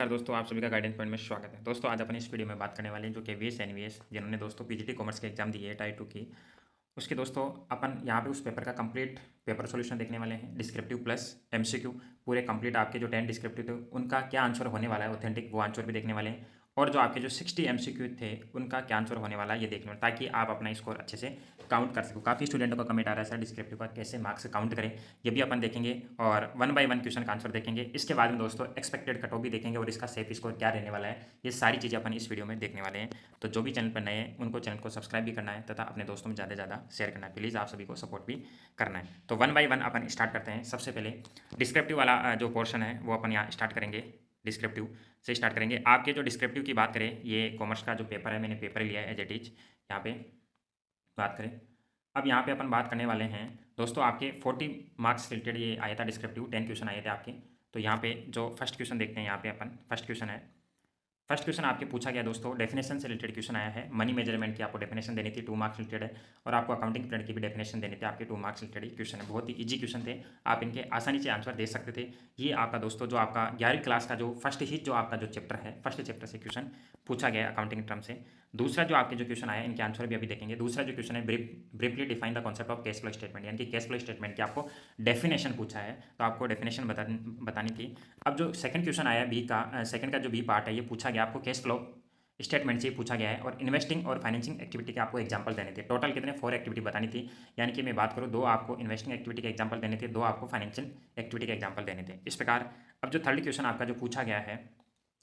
दोस्तों, आप सभी का गाइडेंस पॉइंट में स्वागत है। दोस्तों, आज अपन इस वीडियो में बात करने वाले हैं जो केवीएस एनवीएस जिन्होंने दोस्तों पीजीटी कॉमर्स के एग्जाम दिए है टाइप 2 की। उसके दोस्तों अपन यहाँ पे उस पेपर का कंप्लीट पेपर सॉल्यूशन देखने वाले हैं, डिस्क्रिप्टिव प्लस एमसीक्यू। पूरे कंप्लीट आपके जो 10 डिस्क्रिप्टिव थे उनका क्या आंसर होने वाला है ऑथेंटिक, वो आंसर भी देखने वाले हैं। और जो आपके जो 60 एमसीक्यू थे उनका क्या आंसर होने वाला है ये देखने वाले, ताकि आप अपना स्कोर अच्छे से काउंट कर सको। काफ़ी स्टूडेंटों का कमेंट आ रहा है सर डिस्क्रिप्टिव का कैसे मार्क्स काउंट करें, ये भी अपन देखेंगे और वन बाय वन क्वेश्चन का आंसर देखेंगे। इसके बाद में दोस्तों एक्सपेक्टेड कट ऑफ भी देखेंगे और इसका सेफ स्कोर क्या रहने वाला है, ये सारी चीज़ें अपन इस वीडियो में देखने वाले हैं। तो जो भी चैनल पर नए हैं उनको चैनल को सब्सक्राइब भी करना है तथा अपने दोस्तों में ज़्यादा से ज़्यादा शेयर करना है। प्लीज़ आप सभी को सपोर्ट भी करना है। तो one by one upon start करते हैं। सबसे पहले डिस्क्रिप्टिव वाला जो पोर्शन है वो अपन यहाँ स्टार्ट करेंगे। डिस्क्रिप्टिव से स्टार्ट करेंगे। आपके जो डिस्क्रिप्टिव की बात करें, ये कॉमर्स का जो पेपर है, मैंने पेपर लिया है एज इट इज। यहाँ पे बात करें, अब यहाँ पे अपन बात करने वाले हैं दोस्तों, आपके 40 मार्क्स रिलेटेड ये आया था डिस्क्रिप्टिव, 10 क्वेश्चन आए थे आपके। तो यहाँ पे जो फर्स्ट क्वेश्चन देखते हैं, यहाँ पे अपन फर्स्ट क्वेश्चन है। फर्स्ट क्वेश्चन आपके पूछा गया दोस्तों, डेफिनेशन से रिलेटेड क्वेश्चन आया है। मनी मेजरमेंट की आपको डेफिनेशन देनी थी, 2 मार्क्स रिलेटेड है। और आपको अकाउंटिंग पीरियड की भी डेफिनेशन देनी थी, आपके 2 मार्क्स रिलेटेड क्वेश्चन है। बहुत ही इजी क्वेश्चन थे, आप इनके आसानी से आंसर दे सकते थे। ये आपका दोस्तों जो आपका 11वीं क्लास का जो फर्स्ट ही जो आपका जो चैप्टर है, फर्स्ट चैप्टर से क्वेश्चन पूछा गया अकाउंटिंग टर्म से। दूसरा जो आपके जो क्वेश्चन आया, इनके आंसर भी अभी देखेंगे। दूसरा जो क्वेश्चन है, briefly define the concept of cash flow statement, यानी कि कैश फ्लो स्टेटमेंट की आपको डेफिनेशन पूछा है, तो आपको डेफिनेशन बतानी थी। अब जो सेकंड क्वेश्चन आया बी का, सेकंड का जो बी पार्ट है, ये पूछा गया आपको कैश फ्लो स्टेटमेंट से पूछा गया है और इन्वेस्टिंग और फाइनेंसिंग एक्टिविटी के आपको एग्जांपल देने थे। टोटल कितने 4 एक्टिविटी बतानी थी, यानी कि मैं बात करूँ 2 आपको इन्वेस्टिंग एक्टिविटी के एग्जांपल देने थे, 2 आपको फाइनेंशियल एक्टिविटी के एग्जांपल देने थे। इस प्रकार अब जो थर्ड क्वेश्चन आपका जो पूछा गया है,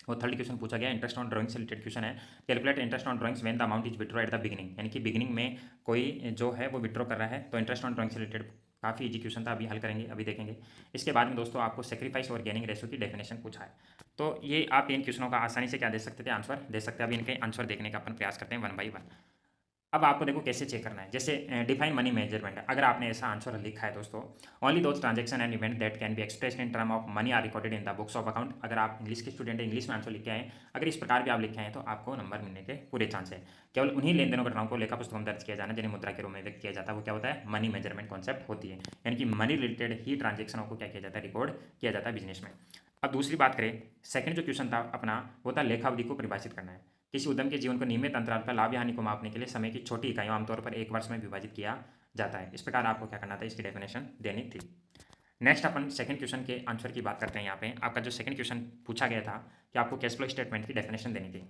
वो थर्ड क्वेश्चन पूछा गया इंटरेस्ट ऑन ड्राइंग से रिलेटेड क्वेश्चन है। Calculate interest on drawings when the amount is withdraw at the beginning, यानी कि बिगिनिंग में कोई जो है वो विड्रॉ कर रहा है, तो इंटरेस्ट ऑन ड्राइंग से रिलेटेड काफ़ी इजी क्वेश्चन था, अभी हल करेंगे, अभी देखेंगे। इसके बाद में दोस्तों आपको सेक्रीफाइस और गेनिंग रेशो की डेफिनेशन पूछा है। तो ये आप इन क्वेश्चनों का आसानी से क्या दे सकते थे, आंसर दे सकते हैं। अभी इनके आंसर देखने का अपन प्रयास करते हैं वन बाई वन। अब आपको देखो कैसे चेक करना है, जैसे डिफाइन मनी मेजरमेंट। अगर आपने ऐसा आंसर लिखा है दोस्तों, only those transaction and event that can be expressed in term of money are recorded in the books of account. अगर आप इंग्लिश के स्टूडेंट हैं, इंग्लिश में आंसर लिख के आए, अगर इस प्रकार भी आप लिखे हैं तो आपको नंबर मिलने के पूरे चांस है। केवल उन्हीं लेन देनों घटनाओं को लेखा पुस्तकों में दर्ज किया जाना जिन्हें मुद्रा के रूप में व्यक्त किया जाता है, वो क्या होता है, मनी मेजरमेंट कॉन्सेप्ट होती है। यानी कि मनी रिलेटेड ही ट्रांजेक्शनों को क्या किया जाता है, रिकॉर्ड किया जाता है बिजनेस में। अब दूसरी बात करें, सेकंड जो क्वेश्चन था अपना, वो था लेखावधि को परिभाषित करना है। किसी उद्यम के जीवन को नियमित अंतराल पर लाभ या हानि को मापने के लिए समय की छोटी इकाइयों, आमतौर पर 1 वर्ष में विभाजित किया जाता है। इस प्रकार आपको क्या करना था, इसकी डेफिनेशन देनी थी। नेक्स्ट अपन सेकंड क्वेश्चन के आंसर की बात करते हैं। यहाँ पे आपका जो सेकंड क्वेश्चन पूछा गया था कि आपको कैश फ्लो स्टेटमेंट की डेफिनेशन देनी थी।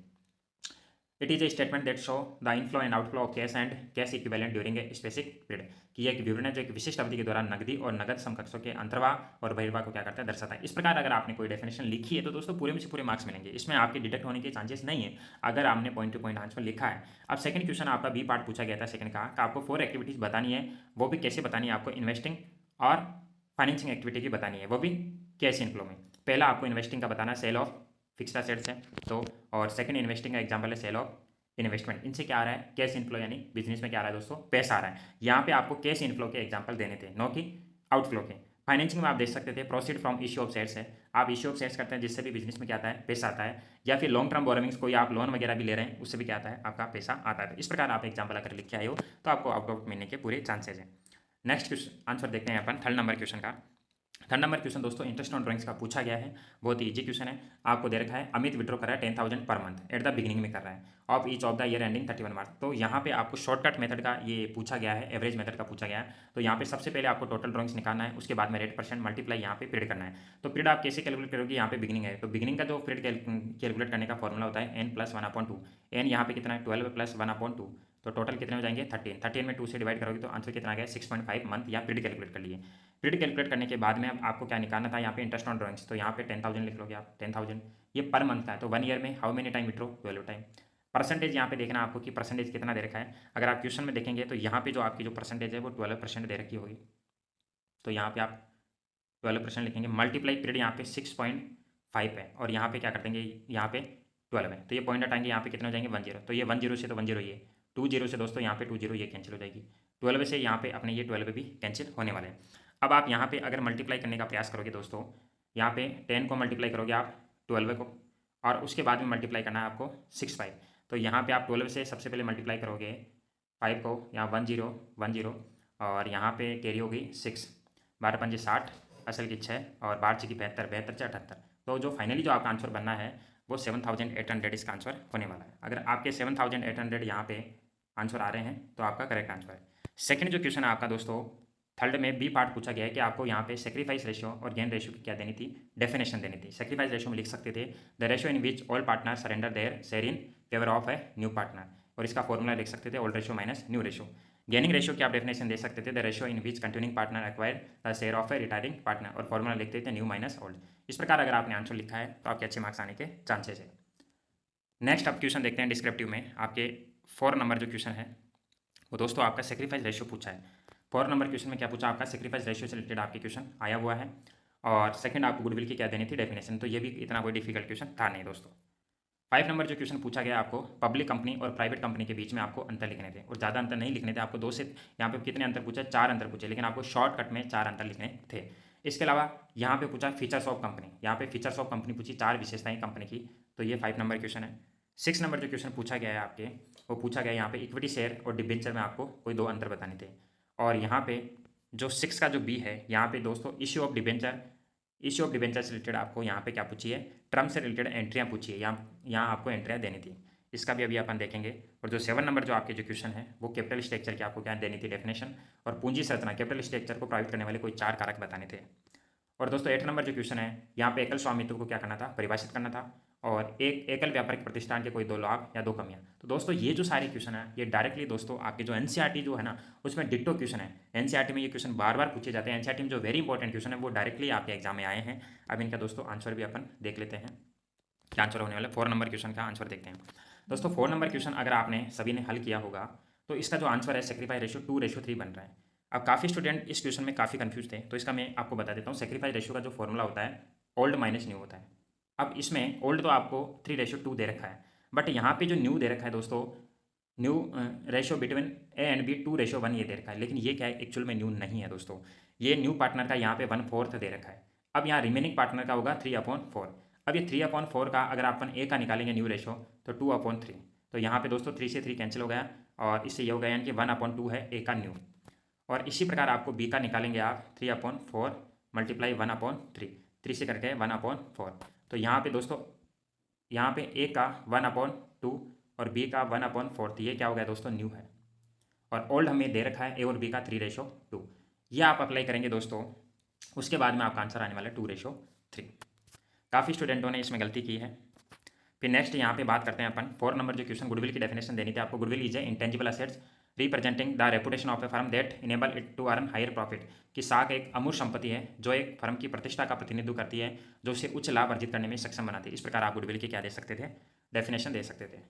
It is a statement that show the inflow and outflow of cash and cash equivalent during a specific period, कि यह एक विवरण है जो एक विशिष्ट अवधि के दौरान नकदी और नगद समकक्षों के अंतर्वाह और बहिर्वाह को क्या करता है, दर्शाता है। इस प्रकार अगर आपने कोई डेफिनेशन लिखी है तो दोस्तों पूरे में से पूरे मार्क्स मिलेंगे, इसमें आपके डिडक्ट होने के चांसेस नहीं है अगर आपने पॉइंट टू पॉइंट आंसर लिखा है। अब सेकंड क्वेश्चन आपका बी पार्ट पूछा गया था सेकंड का, आपको 4 एक्टिविटीज बतानी है, वो भी कैसे बतानी है, आपको इन्वेस्टिंग और फाइनेंसिंग एक्टिविटी की बतानी है, वो भी कैश इनफ्लो में। पहला आपको इन्वेस्टिंग का बताना, सेल ऑफ फिक्स्ड एसेट्स है तो, और सेकंड इन्वेस्टिंग का एग्जांपल है सेल ऑफ इन्वेस्टमेंट। इनसे क्या आ रहा है, कैश इनफ्लो, यानी बिजनेस में क्या आ रहा है दोस्तों, पैसा आ रहा है। यहाँ पे आपको कैश इनफ्लो के एग्जांपल देने थे, नो कि आउटफ्लो के। फाइनेंसिंग में आप देख सकते थे proceed from issue of shares है, आप इश्यू ऑफ शेयर्स करते हैं जिससे भी बिजनेस में क्या आता है, पैसा आता है। या फिर लॉन्ग टर्म बोरोविंग्स, कोई आप लोन वगैरह भी ले रहे हैं, उससे भी क्या आता है, आपका पैसा आता है। तो इस प्रकार आप एग्जाम्पल अगर लिख के आए हो तो आपको आउट मिलने के पूरे चांसेज हैं। नेक्स्ट क्वेश्चन आंसर देखते हैं अपन थर्ड नंबर क्वेश्चन का। थर्ड नंबर क्वेश्चन दोस्तों इंटरेस्ट ऑन ड्राइंग्स का पूछा गया है, बहुत ही इजी क्वेश्चन है। आपको दे रखा है अमित विड्रॉ कर रहा है 10,000 per month at the beginning में कर रहा है of each of the year ending 31 मार्च। तो यहाँ पे आपको शॉर्टकट मेथड का ये पूछा गया है, एवरेज मेथड का पूछा गया है। तो यहाँ पे सबसे पहले आपको टोटल ड्राइंग्स निकालना है, उसके बाद में रेट परसेंट मल्टीप्लाई यहाँ पे पीरियड करना है। तो पीरियड आप कैसे कैलकुलेट करोगे, यहाँ पे बिगिनिंग है तो बिगिनिंग का जो पीरियड कैलकुलेट करने का फॉर्मूला होता है n+1/2। एन यहाँ पे कितना है 12 + 1/2, तो टोटल कितने हो जाएंगे 13। 13 में 2 से डिवाइड करोगे तो आंसर कितना आ गया 6.5 मंथ, या पीरियड कैलकुलेट कर लिए। पीरियड कैलकुलेट करने के बाद में अब आपको क्या निकालना था, यहाँ पे इंटरेस्ट ऑन ड्राइंग्स, तो यहाँ पे 10,000 लिख लोगे आप, 10,000 ये पर मंथ का है, तो 1 ईयर में how many time withdraw, 12 time. Percentage यहाँ पे देखना आपको कि परसेंटेज कितना दे रखा है। अगर आप क्वेश्चन में देखेंगे तो यहाँ पे जो आपकी जो परसेंटेज है वो 12% दे रखी होगी, तो यहाँ पे आप 12% लिखेंगे। मल्टीप्लाई पीरियड यहाँ पे 6.5 है और यहाँ पे क्या कर देंगे, यहाँ पे 12 है, तो ये पॉइंट हटाएंगे, यहाँ पे कितने हो जाएंगे 10। तो ये 10 से तो 10 ये 20 से दोस्तों यहाँ पे 20 ये कैंसिल हो जाएगी। 12 से यहाँ पे अपने ये 12 भी कैंसिल होने वाले हैं। अब आप यहाँ पे अगर मल्टीप्लाई करने का प्रयास करोगे दोस्तों, यहाँ पे 10 को मल्टीप्लाई करोगे आप 12 को, और उसके बाद में मल्टीप्लाई करना है आपको 6/5। तो यहाँ पे आप 12 से सबसे पहले मल्टीप्लाई करोगे 5 को, यहाँ 10 और यहाँ पे कैरी होगी 6, 12×5 = 60, असल की 6 और 12×6 = 72, 72 से 78, तो जो फाइनली जो आपका आंसर बनना है वो 7800 इसका आंसर होने वाला है। अगर आपके 7800 यहाँ पे आंसर आ रहे हैं तो आपका करेक्ट आंसर है। सेकंड जो क्वेश्चन है आपका दोस्तों, थर्ड में बी पार्ट पूछा गया है कि आपको यहाँ पे सेक्रीफाइस रेशियो और गेन रेशियो की क्या देनी थी, डेफिनेशन देनी थी। सेक्रीफाइस रेशियो में लिख सकते थे the ratio in which all partner surrender their share in favour of a new partner, और इसका फॉर्मूला लिख सकते थे old ratio minus new ratio. Gaining ratio की आप डेफिनेशन दे सकते थे the ratio in which continuing partner acquire the share of A retiring partner, और फॉर्मूला लिखते थे न्यू माइनस ओल्ड। इस प्रकार अगर आपने आंसर लिखा है तो आपके अच्छे मार्क्स आने के चांसेस है। नेक्स्ट आप क्वेश्चन देखते हैं डिस्क्रिप्टिव में। आपके 4 नंबर जो क्वेश्चन है वो दोस्तों आपका सेक्रीफाइस रेशियो पूछा है। 4 नंबर क्वेश्चन में क्या पूछा, आपका सेक्रीफाइस रेशियो से रिलेटेड आपके क्वेश्चन आया हुआ है, और सेकंड आपको गुडविल की क्या देनी थी, डेफिनेशन। तो ये भी इतना कोई डिफिकल्ट क्वेश्चन था नहीं दोस्तों। 5 नंबर जो क्वेश्चन पूछा गया आपको, पब्लिक कंपनी और प्राइवेट कंपनी के बीच में आपको अंतर लिखने थे, और ज़्यादा अंतर नहीं लिखने थे आपको। 2 से यहाँ पे कितने अंतर पूछे, 4 अंतर पूछे, लेकिन आपको शॉर्टकट में 4 अंतर लिखने थे। इसके अलावा यहाँ पे पूछा फीचर्स ऑफ कंपनी, यहाँ पे फीचर्स ऑफ कंपनी पूछी, 4 विशेषताएं कंपनी की, तो ये 5 नंबर क्वेश्चन है। 6 नंबर जो क्वेश्चन पूछा गया है आपके, वो पूछा गया यहाँ पे इक्विटी शेयर और डिबेंचर में आपको कोई 2 अंतर बताने थे। और यहाँ पे जो 6 का जो बी है, यहाँ पे दोस्तों issue of debenture, issue of debenture से रिलेटेड आपको यहाँ पे क्या पूछी है, टर्म से रिलेटेड एंट्रियाँ पूछी है, यहाँ आपको एंट्रियाँ देनी थी। इसका भी अभी अपन देखेंगे। और जो 7 नंबर जो आपके जो क्वेश्चन है वो कैपिटल स्ट्रक्चर की आपको क्या देनी थी, डेफिनेशन, और पूंजी संरचना, कैपिटल स्ट्रक्चर को प्रभावित करने वाले कोई 4 कारक बताने थे। और दोस्तों 8 नंबर जो क्वेश्चन है, यहाँ पे एकल स्वामित्व को क्या करना था, परिभाषित करना था, और एक एकल व्यापारिक प्रतिष्ठान के कोई 2 लाभ या 2 कमियां। तो दोस्तों ये जो सारे क्वेश्चन है ये डायरेक्टली दोस्तों आपके जो एनसीईआरटी जो है ना उसमें डिट्टो क्वेश्चन है। एनसीईआरटी में ये क्वेश्चन बार बार पूछे जाते हैं। एनसीईआरटी में जो वेरी इंपॉर्टेंट क्वेश्चन है वो डायरेक्टली आपके एग्जाम में आए हैं। अब इनका दोस्तों आंसर भी अपन देख लेते हैं, क्या आंसर होने वाला है। 4 नंबर क्वेश्चन का आंसर देखते हैं दोस्तों। 4 नंबर क्वेश्चन अगर आपने सभी ने हल किया होगा तो इसका जो आंसर है सेक्रीफाइस रेशियो 2:3 बन रहा है। अब काफ़ी स्टूडेंट इस क्वेश्चन में काफ़ी कंफ्यूज थे, तो इसका मैं आपको बता देता हूँ। सेक्रीफाइस रेशियो का जो फॉर्मूला होता है ओल्ड माइनस न्यू होता है। अब इसमें ओल्ड तो आपको 3:2 दे रखा है, बट यहाँ पे जो न्यू दे रखा है दोस्तों, new ratio between A and B 2:1 ये दे रखा है, लेकिन ये क्या है, एक्चुअल में न्यू नहीं है दोस्तों। ये न्यू पार्टनर का यहाँ पे 1/4 दे रखा है। अब यहाँ रिमेनिंग पार्टनर का होगा 3/4। अब ये 3/4 का अगर अपन ए का निकालेंगे न्यू रेशियो तो 2/3, तो यहाँ पे दोस्तों 3 से 3 कैंसिल हो गया, और इससे ये हो गया यानी कि 1/2 है ए का न्यू। और इसी प्रकार आपको बी का निकालेंगे आप 3/4 मल्टीप्लाई 1/3, 3 से करके 1/4। तो यहाँ पे दोस्तों यहाँ पे ए का 1/2 और बी का 1/4, तो ये क्या हो गया दोस्तों, न्यू है। और ओल्ड हमें दे रखा है ए और बी का 3:2, ये आप अप्लाई करेंगे दोस्तों। उसके बाद में आपका आंसर आने वाला है 2:3। काफ़ी स्टूडेंटों ने इसमें गलती की है। फिर नेक्स्ट यहाँ पे बात करते हैं अपन 4 नंबर जो क्वेश्चन, गुडविल की डेफिनेशन देनी थी आपको। Goodwill is a intangible assets representing the reputation of a firm that enable it to earn higher profit, कि साख एक अमूर्त संपत्ति है जो एक फर्म की प्रतिष्ठा का प्रतिनिधित्व करती है, जो उसे उच्च लाभ अर्जित करने में सक्षम बनाती है। इस प्रकार आप गुडविल की क्या दे सकते थे, डेफिनेशन दे सकते थे।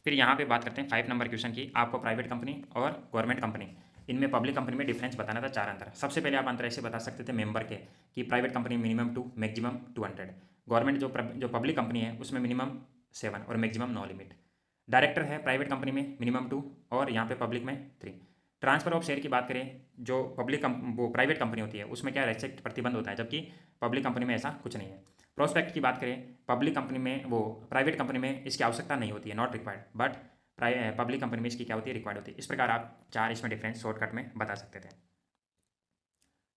फिर यहाँ पे बात करते हैं 5 नंबर क्वेश्चन की। आपको प्राइवेट कंपनी और गवर्नमेंट कंपनी, इनमें पब्लिक कंपनी में डिफरेंस बताना था, 4 अंतर। सबसे पहले आप अंतर ऐसे बता सकते थे मेंबर के, कि private company minimum 2 maximum 200, government जो पब्लिक कंपनी है उसमें मिनिमम 7 और मैक्सिमम नो लिमिट। डायरेक्टर है प्राइवेट कंपनी में मिनिमम 2 और यहाँ पे पब्लिक में 3। ट्रांसफर ऑफ शेयर की बात करें, जो वो प्राइवेट कंपनी होती है उसमें क्या रेस्ट्रिक्ट प्रतिबंध होता है, जबकि पब्लिक कंपनी में ऐसा कुछ नहीं है। प्रोस्पेक्ट की बात करें, पब्लिक कंपनी में प्राइवेट कंपनी में इसकी आवश्यकता नहीं होती है, not required, but public company में इसकी क्या होती है, रिक्वायर्ड होती है। इस प्रकार आप 4 इसमें डिफरेंस शॉर्टकट में बता सकते थे।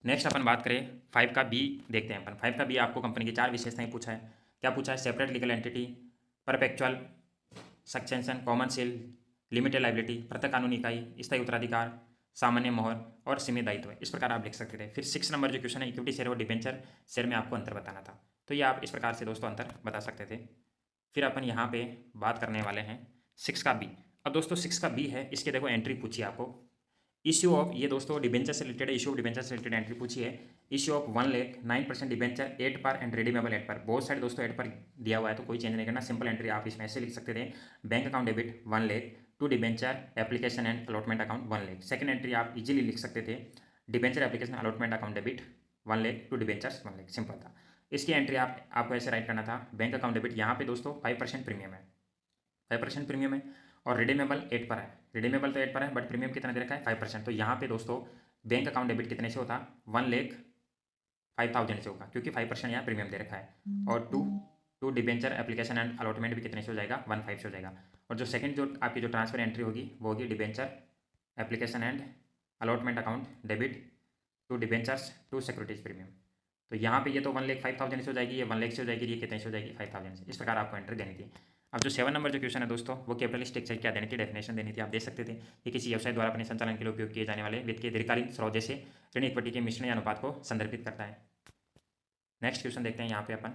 नेक्स्ट अपन बात करें 5 का बी देखते हैं अपन। 5 का बी आपको कंपनी की 4 विशेषताएं पूछा है। क्या पूछा है, separate legal entity, perpetual succession, common seal, limited liability, पृथक कानूनी इकाई, स्थायी उत्तराधिकार, सामान्य मोहर और सीमित दायित्व। इस प्रकार आप लिख सकते थे। फिर 6 नंबर जो क्वेश्चन है, इक्विटी शेयर और डिबेंचर शेयर में आपको अंतर बताना था, तो ये आप इस प्रकार से दोस्तों अंतर बता सकते थे। फिर अपन यहाँ पे बात करने वाले हैं 6 का बी। अब दोस्तों 6 का बी है, इसके देखो एंट्री पूछी आपको, इश्यू ऑफ, ये दोस्तों डिबेंचर से रिलेटेड, इश्यू ऑफ डिबेंचर से रिलेटेड एंट्री पूछी है। इश्यू ऑफ 1 लाख 9% डिबेंचर 8 पर एंड रिडीमेबल 8 पर, बहुत सारे दोस्तों 8 पर दिया हुआ है तो कोई चेंज नहीं करना। सिंपल एंट्री आप इसमें ऐसे लिख सकते थे, bank account debit 1 lakh to debenture application and allotment account 1 lakh. Second entry आप इजीली लिख सकते थे, debenture application allotment account debit 1 lakh to debentures 1 lakh, simple था। इसकी एंट्री आपको ऐसे राइट करना था, बैंक अकाउंट डेबिट, यहाँ पे दोस्तों 5% प्रीमियम है, 5% प्रीमियम है, और रिडीमेबल 8 पर है। रिडीमेबल तो 8 पर है बट प्रीमियम कितना दे रखा है, 5%। तो यहाँ पे दोस्तों बैंक अकाउंट डेबिट कितने से होता, 1,05,000 से होगा, क्योंकि 5% यहाँ प्रीमियम दे रखा है। और to debenture application and allotment भी कितने से हो जाएगा, 15 से हो जाएगा। और जो सेकंड जो आपकी जो ट्रांसफर एंट्री होगी वो होगी debenture application and allotment account debit to debentures to securities premium. तो यहाँ पे ये तो 1,05,000 से हो जाएगी, ये 1,00,000 से हो जाएगी, ये कितने से हो जाएगी 5,000 से। इस प्रकार आपको एंट्री देनी थी। अब जो 7 नंबर जो क्वेश्चन है दोस्तों, वो कैपिटल स्ट्रक्चर क्या देनी थी, डेफिनेशन देनी थी। आप देख सकते थे कि किसी व्यवसाय द्वारा अपने संचालन के लिए उपयोग किए जाने वाले वित्त के दीर्घकालीन स्रोत जैसे ऋण इक्विटी के मिश्रण या अनुपात को संदर्भित करता है। नेक्स्ट क्वेश्चन देखते हैं यहाँ पे अपन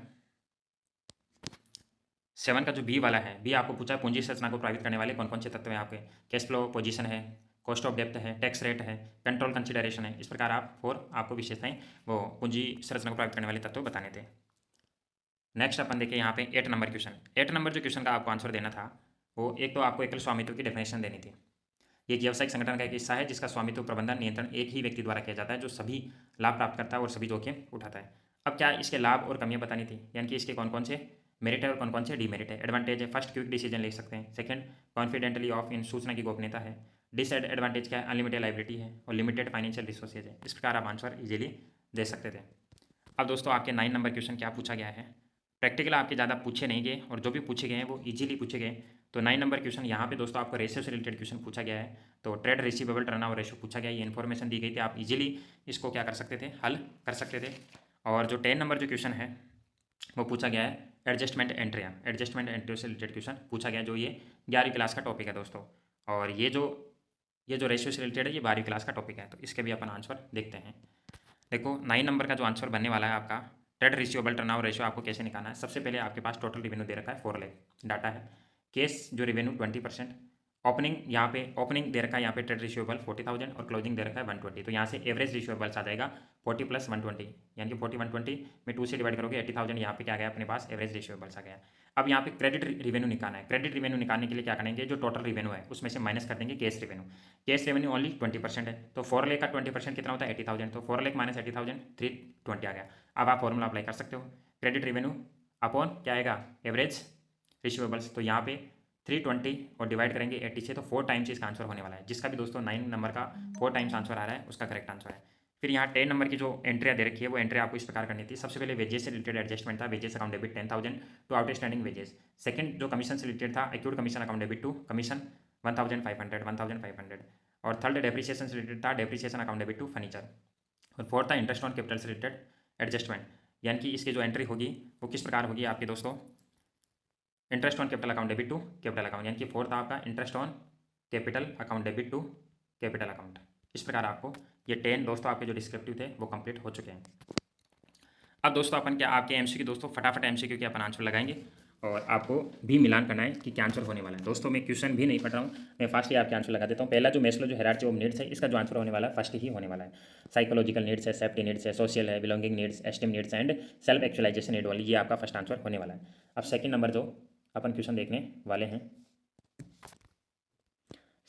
7 का जो बी वाला है, बी आपको पूछा पूंजी संरचना को प्रभावित करने वाले कौन कौन से तत्व हैं आपके। कैश फ्लो पोजीशन है, कॉस्ट ऑफ डेप्थ है, टैक्स रेट है, कंट्रोल कंसिडरेशन है। इस प्रकार आपको विशेषताएं वो पूंजी संरचना को प्रभावित करने वाले तत्व बताने थे। नेक्स्ट अपन देखिए यहाँ पे 8 नंबर क्वेश्चन। 8 नंबर जो क्वेश्चन का आपको आंसर देना था, वो एक तो आपको एकल स्वामित्व की डेफिनेशन देनी थी। ये एक व्यावसायिक संगठन का एक हिस्सा है जिसका स्वामित्व प्रबंधन नियंत्रण एक ही व्यक्ति द्वारा किया जाता है, जो सभी लाभ प्राप्त करता है और सभी जोखिम उठाता है। अब क्या इसके लाभ और कमियां बतानी थी, यानी कि इसके कौन कौन से मेरिट है और कौन कौन से डीमेरिट है। एडवांटेज है, फर्स्ट क्विक डिसीजन ले सकते हैं। सेकंड, कॉन्फिडेंटली ऑफ इन सूचना की गोपनीयता है। डिसएडवांटेज क्या है, अनलिमिटेड लाइबिलिटी है और लिमिटेड फाइनेंशियल रिसोर्सेज है। इस प्रकार आप आंसर इजीली दे सकते थे। अब दोस्तों आपके 9 नंबर क्वेश्चन क्या पूछा गया है। प्रैक्टिकल आपके ज़्यादा पूछे नहीं गए और जो भी पूछे गए हैं वो इजीली पूछे गए। तो 9 नंबर क्वेश्चन यहाँ पे दोस्तों आपको रेशियो से रिलेटेड क्वेश्चन पूछा गया है। तो ट्रेड रिसीवेबल टर्नओवर रेशियो पूछा गया है, ये इन्फॉर्मेशन दी गई थी, आप इजीली इसको क्या कर सकते थे, हल कर सकते थे। और जो 10 नंबर जो क्वेश्चन है वो पूछा गया है एडजस्टमेंट एंट्रियाँ, एडजस्टमेंट एंट्री से रिलेटेड क्वेश्चन पूछा गया, जो ये 11वीं क्लास का टॉपिक है दोस्तों। और ये जो रेशियो से रिलेटेड है ये 12वीं क्लास का टॉपिक है। तो इसके भी अपन आंसर देखते हैं। देखो 9 नंबर का जो आंसर बनने वाला है आपका, ट्रेड रिसीवेबल टर्नओवर रेशियो आपको कैसे निकालना है। सबसे पहले आपके पास टोटल रेवेन्यू दे रखा है 4 लाख डाटा है। केस जो रेवेन्यू 20%, ओपनिंग यहाँ पे ओपनिंग दे रखा है, यहाँ पे ट्रेड रिसीवेबल 40,000 और क्लोजिंग दे रखा है 120। तो यहाँ से एवरेज रिसीवेबल्स आ जाएगा 40 + 120, यानी कि 40 120 में 2 से डिवाइड करोगे 80,000। यहाँ पे क्या गया अपने पास, एवरेज रिसीवेबल्स आ गया। अब यहाँ पे क्रेडिट रेवेन्यू निकालना है। क्रेडिट रेवेन्यू निकालने के लिए क्या करेंगे, जो टोटल रेवेन्यू है उसमें से माइनस कर देंगे cash revenue. Cash revenue only 20% है, तो 4 लाख का 20% कितना होता है 80,000। तो 4 लाख माइनस 80,000 320 आ गया। अब आप फॉर्मूला अप्लाई कर सकते हो, क्रेडिट रेवेन्यू अपॉन क्या आएगा, एवरेज रिसीवेबल्स। तो यहाँ पे 320 और डिवाइड करेंगे 80 से, तो 4 टाइम्स इसका आंसर होने वाला है। जिसका भी दोस्तों 9 नंबर का 4 टाइम्स आंसर आ रहा है उसका करेक्ट आंसर है। फिर यहाँ 10 नंबर की जो एंट्रियाँ दे रखी है वो एंट्री आपको इस प्रकार करनी थी। सबसे पहले वेजेस से रिलेटेड एडजस्टमेंट था, wages account debit 10,000 to outstanding wages. Second जो कमीशन से रिलेटेड था, accrued commission account debit to commission 1,500। और थर्ड डेप्रिसिएशन से रिलेटेड था, depreciation account debit to furniture. और फोर्थ था इंटरेस्ट ऑन कैपिटल से रिलेटेड एडजस्टमेंट, यानी कि इसकी जो एंट्री होगी वो किस प्रकार होगी आपके दोस्तों, interest on capital account debit to capital account, यानी कि फोर्थ आपका interest on capital account debit to capital account. इस प्रकार आपको ये 10 दोस्तों आपके जो डिस्क्रिप्टिव थे वो कंप्लीट हो चुके हैं। अब दोस्तों अपन क्या आपके एमसीक्यू दोस्तों फटाफट एमसीक्यू के अपन आंसर लगाएंगे और आपको भी मिलान करना है कि क्या आंसर होने वाला है। दोस्तों मैं क्वेश्चन भी नहीं पढ़ रहा हूँ, मैं फास्ट ही आपके आंसर लगा देता हूँ। पहला जो मैस्लो जो हायरार्की ऑफ नीड्स है, इसका जो आंसर होने वाला है फर्स्ट ही होने वाला है। साइकोलॉजिकल नीड्स है, सेफ्टी नीड्स है, सोशल है, belonging needs, esteem needs and self actualisation need वाली, ये आपका फर्स्ट आंसर होने वाला है। अब सेकंड नंबर जो अपन क्वेश्चन देखने वाले हैं,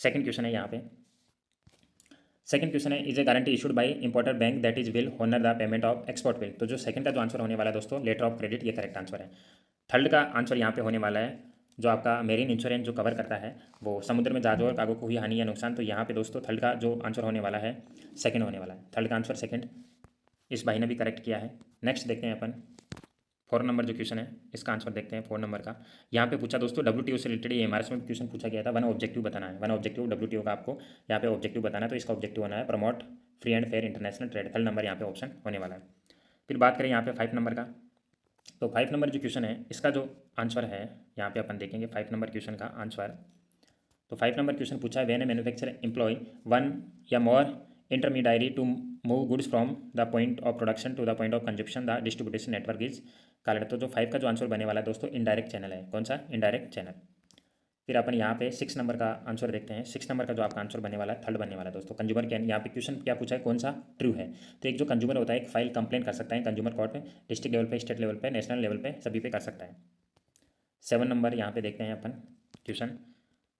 सेकंड क्वेश्चन है यहाँ पे, सेकंड क्वेश्चन है is a guarantee issued by importer bank that is will honour the payment of export bill. तो जो सेकंड का जो आंसर होने वाला है दोस्तों, लेटर ऑफ क्रेडिट, ये करेक्ट आंसर है। थर्ड का आंसर यहाँ पे होने वाला है जो आपका मेरीन इंश्योरेंस जो कवर करता है वो समुद्र में जहाजों और कार्गो को हुई हानि या नुकसान। तो यहाँ पे दोस्तों थर्ड का जो आंसर होने वाला है सेकंड होने वाला है। थर्ड का आंसर सेकंड, इस भाई ने भी करेक्ट किया है। नेक्स्ट देखते हैं अपन 4 नंबर जो क्वेश्चन है इसका आंसर देखते हैं। 4 नंबर का यहाँ पे पूछा दोस्तों WTO से रिलेटेड, ये एमआरएस में क्वेश्चन पूछा गया था। वन ऑब्जेक्टिव बताना है, वन ऑब्जेक्टिव WTO का आपको यहाँ पे ऑब्जेक्टिव बताना है। तो इसका ऑब्जेक्टिव होना है promote free and fair international trade. Third number यहाँ पे ऑप्शन होने वाला है। फिर बात करें यहाँ पे 5 नंबर का, तो 5 नंबर जो क्वेश्चन है इसका जो आंसर है यहाँ पे अपन देखेंगे 5 नंबर क्वेश्चन का आंसर। तो 5 नंबर क्वेश्चन पूछा है when a manufacturer employ one या more intermediary to move goods from the point of production to the point of consumption the distribution network is called. तो जो 5 का जो आंसर बने वाला है दोस्तों इनडायरेक्ट चैनल है। कौन सा, इनडायरेक्ट चैनल। फिर अपन यहाँ पे 6 नंबर का आंसर देखते हैं। 6 नंबर का जो आपका आंसर बनने वाला है थर्ड बनने वाला है दोस्तों, कंज्यूमर कैन। यहाँ पे क्वेश्चन क्या पूछा है, कौन सा ट्रू है। तो एक जो कंज्यूमर होता है एक फाइल कंप्लेन कर सकता है कंज्यूमर कोर्ट पे, डिस्ट्रिक्ट लेवल पे, स्टेट लेवल पे, नेशनल लेवल पे, सभी पे कर सकता है। 7 नंबर यहाँ पे देखते हैं अपन क्वेश्चन।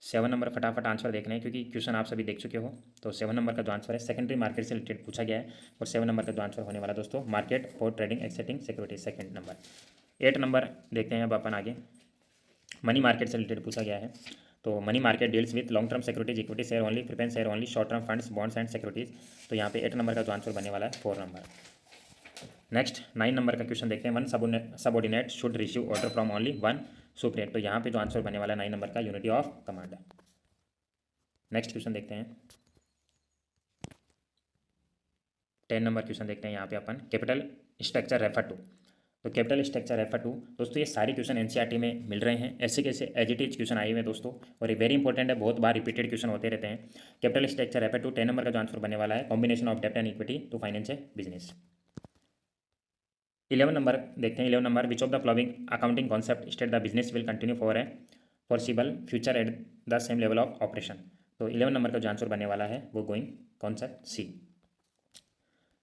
7 नंबर फटाफट आंसर देखना है क्योंकि क्वेश्चन आप सभी देख चुके हो। तो 7 नंबर का जो आंसर है सेकेंडरी मार्केट से रिलेटेड पूछा गया है। और 7 नंबर का जो आंसर होने वाला दोस्तों market for trading accepting security, second number. 8 number देखते हैं अब अपन आगे, मनी मार्केट से रिलेटेड पूछा गया है। तो money market deals with long term securities, equity share only, preference share only, short term funds, bonds and securities. तो यहाँ पे 8 नंबर का जो आंसर बनने वाला है 4 नंबर। नेक्स्ट 9 नंबर का क्वेश्चन देखते हैं, one subordinate should receive order from only one superior. तो यहाँ पे जो आंसर बनने वाला है 9 नंबर का unity of command. Next question देखते हैं 10 नंबर क्वेश्चन देखते हैं यहाँ पे अपन, कैपिटल स्ट्रक्चर रेफर टू। तो कैपिटल स्ट्रक्चर रेफर टू दोस्तों, ये सारे क्वेश्चन एनसीईआरटी में मिल रहे हैं, ऐसे कैसे एज इट इज क्वेश्चन आए हुए हैं दोस्तों, और ये वेरी इंपॉर्टेंट है, बहुत बार रिपीटेड क्वेश्चन होते रहते हैं। Capital structure refer to 10 number का जो आंसर बनने वाला है, कॉम्बिनेशन ऑफ डेब्ट and equity to finance a business. 11 number देखते हैं। 11 number, which of the following accounting concept state the business will continue for a foreseeable future at the same level of operation. तो 11 number का जो answer बनने वाला है वो going concept सी।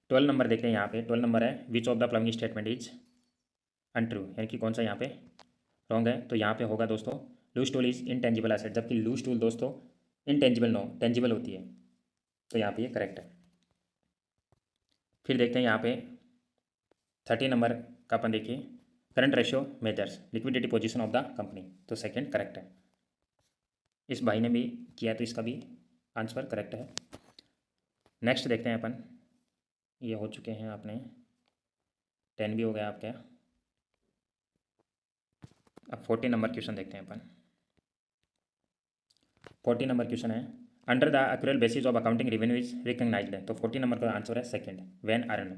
12 number देखते हैं यहाँ पे। 12 नंबर है, which of the following statement is untrue, यानी कि कौन सा यहाँ पे रॉन्ग है। तो यहाँ पे होगा दोस्तों, loose tool is intangible asset, जबकि लूज टूल दोस्तों इनटेंजिबल नो टेंजिबल होती है, तो यहाँ पे ये करेक्ट है। फिर देखते हैं यहाँ पे 13 नंबर का अपन देखिए, current ratio measures liquidity position of the company, तो सेकंड करेक्ट है। इस भाई ने भी किया तो इसका भी आंसर करेक्ट है। नेक्स्ट देखते हैं अपन, ये हो चुके हैं अपने 10 भी हो गया आपका। अब 14 नंबर क्वेश्चन देखते हैं अपन। 14 नंबर क्वेश्चन है, under the actual basis of accounting revenue is recognised है। तो 14 नंबर का आंसर है सेकंड, व्हेन अर्न।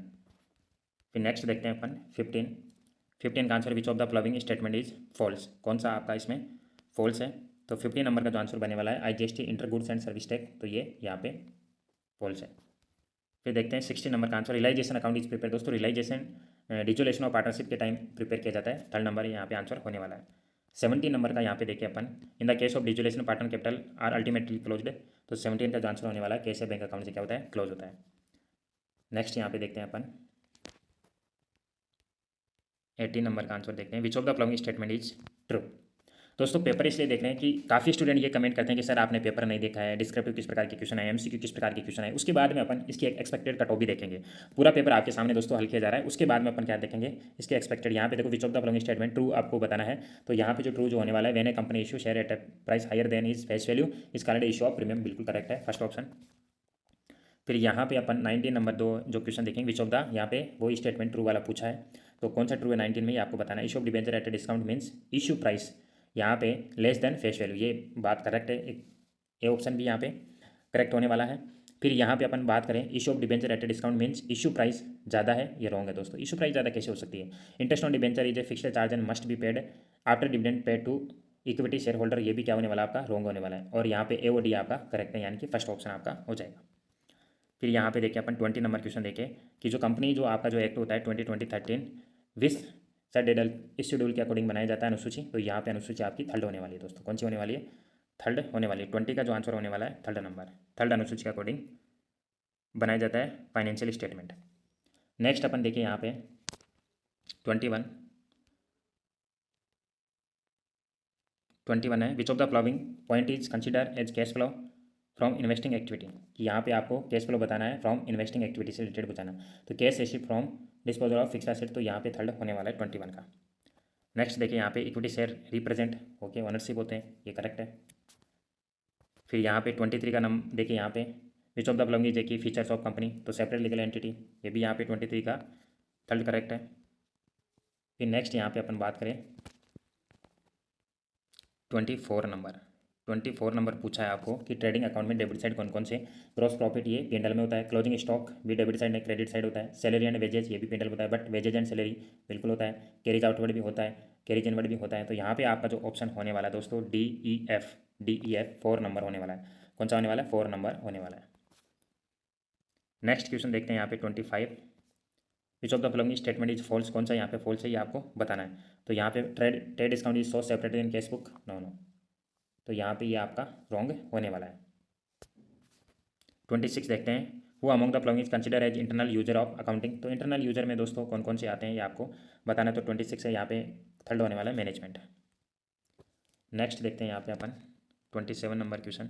फिर नेक्स्ट देखते हैं अपन 15 का answer, which of the following statement is false, कौन सा आपका इसमें फॉल्स है। तो 15 नंबर का जो आंसर बनने वाला है, IGST inter goods and service tax, तो ये यहाँ पे फॉल्स है। फिर देखते हैं 16 नंबर का answer, realisation account is prepare. दोस्तों रियलाइजेशन डिसोल्यूशन ऑफ पार्टनरशिप के टाइम प्रिपेयर किया जाता है, थर्ड नंबर यहाँ पे आंसर होने वाला है। 17 नंबर का यहाँ पे देखिए अपन, in the case of dissolution partner capital are ultimately closed. तो 17 का जो आंसर होने वाला है, कैसे बैंक अकाउंट से क्या होता है, क्लोज होता है। नेक्स्ट यहाँ पे देखते हैं अपन 18 नंबर का आंसर देखते हैं, विच of the following statement is true. दोस्तों पेपर इसलिए देख रहे हैं कि काफ़ी स्टूडेंट ये कमेंट करते हैं कि सर आपने पेपर नहीं देखा है, डिस्क्रिप्टिव किस प्रकार के क्वेश्चन है, MCQ किस प्रकार के क्वेश्चन है। उसके बाद में अपन इसकी एक एक्सपेक्टेड कट ऑफ भी देखेंगे। पूरा पेपर आपके सामने दोस्तों हल किया जा रहा है, उसके बाद में अपन क्या देखेंगे, इसके एक्सपेक्टेड। यहाँ पे देखो, विच of the following statement true आपको बताना है। तो यहाँ पे जो ट्रू जो होने वाला है, when a company issue share at price higher than is face value इस कारण इशू ऑफ प्रीमियम, बिल्कुल करेक्ट है, फर्स्ट ऑप्शन। फिर यहाँ पे अपन 19 नंबर 2 जो क्वेश्चन देखेंगे, विच ऑफ द, यहाँ पे वो स्टेटमेंट ट्रू वाला पूछा है। तो कौन सा ट्रू है 19 में, ये आपको बताना है। Issue of debenture at a discount means issue price यहाँ पे लेस देन फेस वैल्यू, ये बात करेक्ट है। एक ए ऑप्शन भी यहाँ पे करेक्ट होने वाला है। फिर यहाँ पे अपन बात करें, issue of debenture at a discount means issue price ज़्यादा है, ये रॉन्ग है दोस्तों। इशू प्राइस ज़्यादा कैसे हो सकती है। Interest on debenture is a fixed charge and must be paid after dividend paid to equity share holder, ये भी क्या होने वाला आपका, रॉन्ग होने वाला है। और यहाँ पे AOD आपका करेक्ट है, यानी कि फर्स्ट ऑप्शन आपका हो जाएगा। फिर यहाँ पे देखिए अपन 20 नंबर क्वेश्चन देखें कि जो कंपनी जो आपका जो एक्ट होता है 2013 विथ शेड्यूल, इस शेड्यूल के अकॉर्डिंग बनाया जाता है अनुसूची। तो यहाँ पे अनुसूची आपकी थर्ड होने वाली है दोस्तों, कौन सी होने वाली है, थर्ड होने वाली है। 20 का जो आंसर होने वाला है थर्ड नंबर, थर्ड अनुसूची के अकॉर्डिंग बनाया जाता है फाइनेंशियल स्टेटमेंट। नेक्स्ट अपन देखिए यहाँ पे 21 है, which of the following point is consider as cash flow from investing activity, कि यहाँ पे आपको कैश फ्लो बताना है फ्रॉम इन्वेस्टिंग एक्टिविटी से रिलेटेड बताना। तो cash receive from disposal of fix asset, तो यहाँ पे थर्ड होने वाला है 21 का। नेक्स्ट देखिए यहाँ पे equity share represent okay ownership होते हैं, ये करेक्ट है। फिर यहाँ पे 23 का नंबर देखिए, यहाँ पे which of the following is की फीचर्स ऑफ कंपनी, तो सेपरेट लीगल एंटिटी, ये भी यहाँ पे 23 का थर्ड करेक्ट है। फिर नेक्स्ट यहाँ पे अपन बात करें 24 नंबर पूछा है आपको कि ट्रेडिंग अकाउंट में डेबिट साइड कौन कौन से, ग्रॉस प्रॉफिट ये P&L में होता है, क्लोजिंग स्टॉक भी डेबिट साइड में क्रेडिट साइड होता है, सैलरी एंड वेजेज ये भी P&L होता है, बट वेजेज एंड सैलरी बिल्कुल होता है, कैरिज आउटवर्ड भी होता है, कैरिज इनवर्ड भी होता है। तो यहाँ पे आपका जो ऑप्शन होने वाला है दोस्तों DEF 4 नंबर होने वाला है, कौन सा होने वाला है, 4 नंबर होने वाला है। नेक्स्ट क्वेश्चन देखते हैं यहाँ पे 25, which of the following statement is false, कौन सा यहाँ पे फॉल्स है, ये आपको बताना है। तो यहाँ पे trade discount is so separated in cash book, no, तो यहाँ पे ये आपका रॉन्ग होने वाला है। 26 देखते हैं, वो among the following is consider as internal user of accounting, तो इंटरनल यूजर में दोस्तों कौन कौन से आते हैं ये आपको बताना है। तो 26 है, यहाँ पे थर्ड होने वाला है मैनेजमेंट। नेक्स्ट देखते हैं यहाँ पे अपन 27 नंबर क्वेश्चन।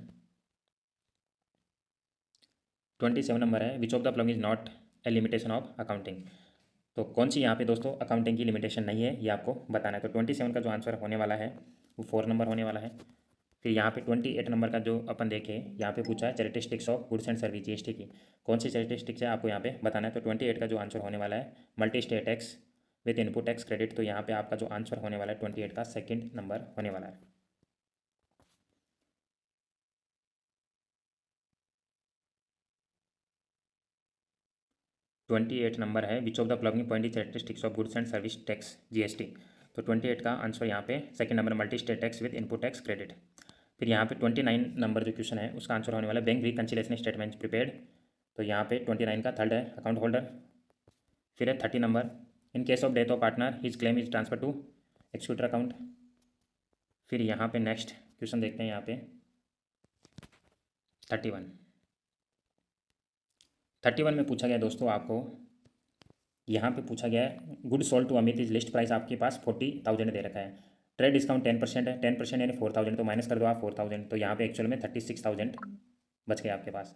27 नंबर है, which of the following is not A limitation of accounting, तो कौन सी यहाँ पे दोस्तों अकाउंटिंग की लिमिटेशन नहीं है, ये आपको बताना है। तो 27 का जो आंसर होने वाला है वो 4 नंबर होने वाला है। फिर यहाँ पे 28 नंबर का जो अपन देखें, यहाँ पे पूछा है characteristics of goods and service GST की, कौन सी चैरिटिस्टिक्स है आपको यहाँ पे बताना है। तो 28 का जो आंसर होने वाला है multi state tax with input tax credit, तो यहाँ पे आपका जो आंसर होने वाला है 28 का सेकंड नंबर होने वाला है। 28 नंबर है, which of the following point is characteristics of goods and service tax GST. तो 28 का आंसर यहाँ पे second number multi state tax with input tax credit. फिर यहाँ पे 29 नंबर जो क्वेश्चन है उसका आंसर होने वाला बैंक रिकंसिलेशन स्टेटमेंट प्रिपेयर्ड। तो यहाँ पे 29 का थर्ड है अकाउंट होल्डर। फिर है 30 number, in case of death of partner his claim is transfer to executor account. फिर यहाँ पे नेक्स्ट क्वेश्चन देखते हैं यहाँ पे 31 में पूछा गया दोस्तों आपको, यहाँ पे पूछा गया है good sold to Amit is list price आपके पास 40,000 दे रखा है, ट्रेड डिस्काउंट 10% है, 10% यानी 4,000, तो माइनस कर दो आप 4,000, तो यहाँ पे एक्चुअल में 36,000 बच गया आपके पास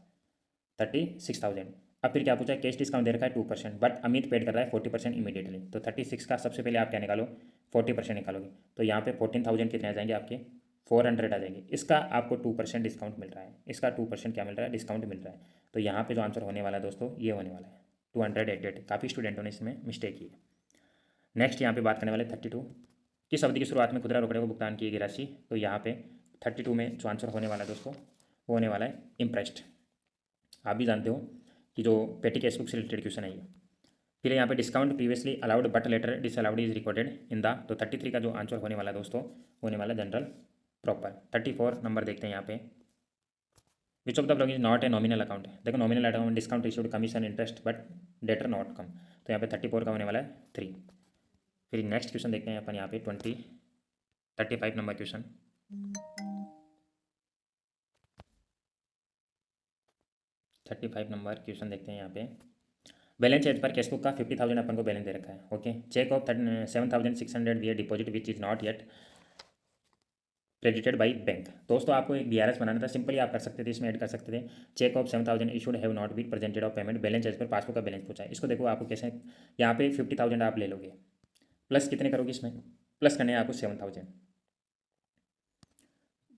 36,000। अब फिर क्या पूछा है, कैश डिस्काउंट दे रखा है 2%, बट अमित पेड कर रहा है 40% इमीडिएटली, तो 36 का सबसे पहले आप क्या निकालो 40% निकालोगे, तो यहाँ पे 14,000 कितने आ जाएंगे आपके 400 आ जाएंगे। इसका आपको 2% डिस्काउंट मिल रहा है, इसका 2% क्या मिल रहा है डिस्काउंट मिल रहा है। तो यहाँ पे जो आंसर होने वाला है दोस्तों ये होने वाला है 288। काफ़ी स्टूडेंटों ने इसमें मिस्टेक की है। नेक्स्ट यहाँ पे बात करने वाले 32, किस अवधि की शुरुआत में खुदरा रोकड़े को भुगतान की गई राशि। तो यहाँ पे 32 में जो आंसर होने वाला है दोस्तों वो होने वाला है इंटरेस्ट। आप भी जानते हो कि जो पेटी कैश बुक से रिलेटेड क्वेश्चन है ये। फिर यहाँ पे discount previously allowed but later disallowed is recorded in the, तो 33 का जो आंसर होने वाला दोस्तों होने वाला जनरल प्रॉपर। 34 नंबर देखते हैं यहाँ पे, which of the following is not a nominal account. देखो nominal account discount received commission interest but debtor not come, तो यहाँ पे 34 का होने वाला है 3। फिर नेक्स्ट क्वेश्चन देखते हैं अपन यहाँ पे 35 नंबर क्वेश्चन। नंबर क्वेश्चन देखते हैं यहाँ पे, बैलेंस एज पर कैशबुक का 50,000 अपन को बैलेंस दे रखा है। Okay, cheque of 7,600 we deposit which is not yet credited by bank. दोस्तों आपको एक BRS बनाना था, सिंपली आप कर सकते थे, इसमें ऐड कर सकते थे cheque of 7,000 issued have not been presented of payment balance as per passbook का बैलेंस पूछा है। इसको देखो आपको कैसे, यहाँ पे 50,000 आप ले लोगे, प्लस कितने करोगे इसमें, प्लस करने हैं आपको 7,000।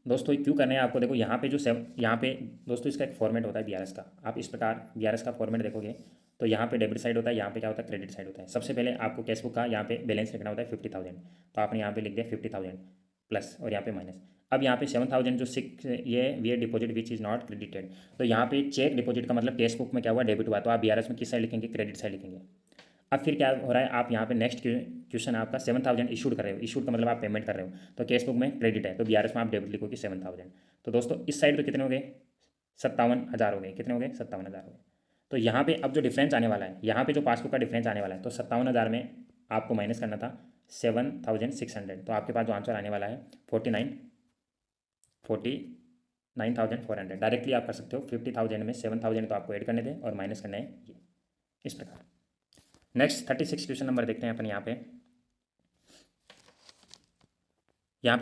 दोस्तों क्यों करने हैं आपको, देखो यहाँ पे जो यहाँ पे दोस्तों इसका एक फॉर्मेट होता है BRS का। आप इस प्रकार BRS का फॉर्मेट देखोगे तो यहाँ पे डेबिट साइड होता है, यहाँ पे क्या होता है क्रेडिट साइड होता है। सबसे पहले आपको कैशबुक का यहाँ पे बैलेंस लिखना होता है 50,000, तो आपने यहाँ पे लिख दिया 50,000 प्लस और यहाँ पे माइनस। अब यहाँ पे 7,000 जो 6 ये we deposit which is not credited, तो यहाँ पे चेक डिपॉजिट का मतलब कैशबुक में क्या हुआ डेबिट हुआ, तो आप BRS में किस साइड लिखेंगे क्रेडिट साइड लिखेंगे। अब फिर क्या हो रहा है, आप यहाँ पे नेक्स्ट क्वेश्चन आपका 7,000 इशूड कर रहे हो, इशूड का मतलब आप पेमेंट कर रहे हो, तो कैश बुक में क्रेडिट है तो BRS में आप डेबिट लिखोगे 7,000। तो दोस्तों इस साइड तो कितने हो गए 57,000 हो गए, कितने हो गए 57,000 हो गए। तो यहाँ पे अब जो डिफरेंस आने वाला है, यहाँ पे जो पासबुक का डिफरेंस आने वाला है, तो 57,000 में आपको माइनस करना था 7,600, तो आपके पास जो आंसर आने वाला है 49,400। डायरेक्टली आप कर सकते हो 50,000 में 7,000 तो आपको ऐड करने दें और माइनस करना है ये इस प्रकार। नेक्स्ट 36 क्वेश्चन नंबर देखते हैं अपन यहाँ पे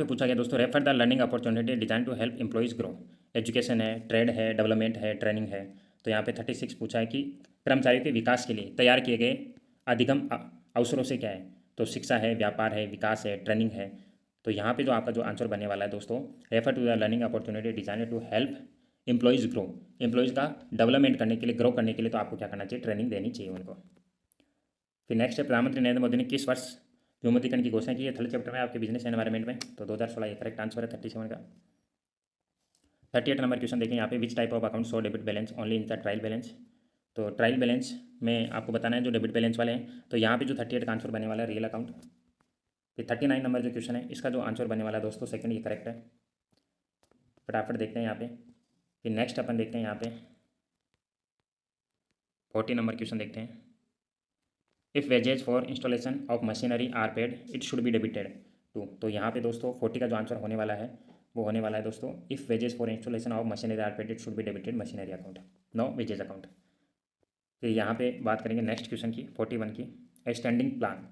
पूछा गया दोस्तों, refer the learning opportunity design to help employees grow. Education है, ट्रेड है, डेवलपमेंट है, ट्रेनिंग है। तो यहाँ पे 36 पूछा है कि कर्मचारियों के विकास के लिए तैयार किए गए अधिगम अवसरों से क्या है, तो शिक्षा है, व्यापार है, विकास है, ट्रेनिंग है। तो यहाँ पे जो आपका जो आंसर बनने वाला है दोस्तों, refer to the learning opportunity design to help employees grow. Employees का डेवलपमेंट करने के लिए, ग्रो करने के लिए तो आपको क्या करना चाहिए, ट्रेनिंग देनी चाहिए उनको। फिर नेक्स्ट है, प्रधानमंत्री नरेंद्र मोदी ने किस वर्ष व्योमतीकरण की घोषणा की है, थर्ड चैप्टर में आपके बिजनेस एनवायरमेंट में, तो 2016 ये करेक्ट आंसर है 37 का। 38 नंबर क्वेश्चन देखें यहाँ पे, which type of account show debit balance only in the trial balance. तो ट्रायल बैलेंस में आपको बताना है जो डेबिट बैलेंस वाले हैं, तो यहाँ पे जो 38 का आंसर बनने वाला है रियल अकाउंट। फिर 39 नंबर जो क्वेश्चन है इसका जो आंसर बनने वाला है दोस्तों सेकंड ये करेक्ट है। फटाफट देखते हैं यहाँ पे। फिर नेक्स्ट अपन देखते हैं यहाँ पे 40 नंबर क्वेश्चन देखते हैं, if wages for installation of machinery are paid it should be debited to. तो यहाँ पे दोस्तों 40 का जो आंसर होने वाला है वो होने वाला है दोस्तों, if wages for installation of machinery are paid it should be debited machinery account, no wages account. फिर यहाँ पे बात करेंगे नेक्स्ट क्वेश्चन की 41 की, स्टैंडिंग प्लान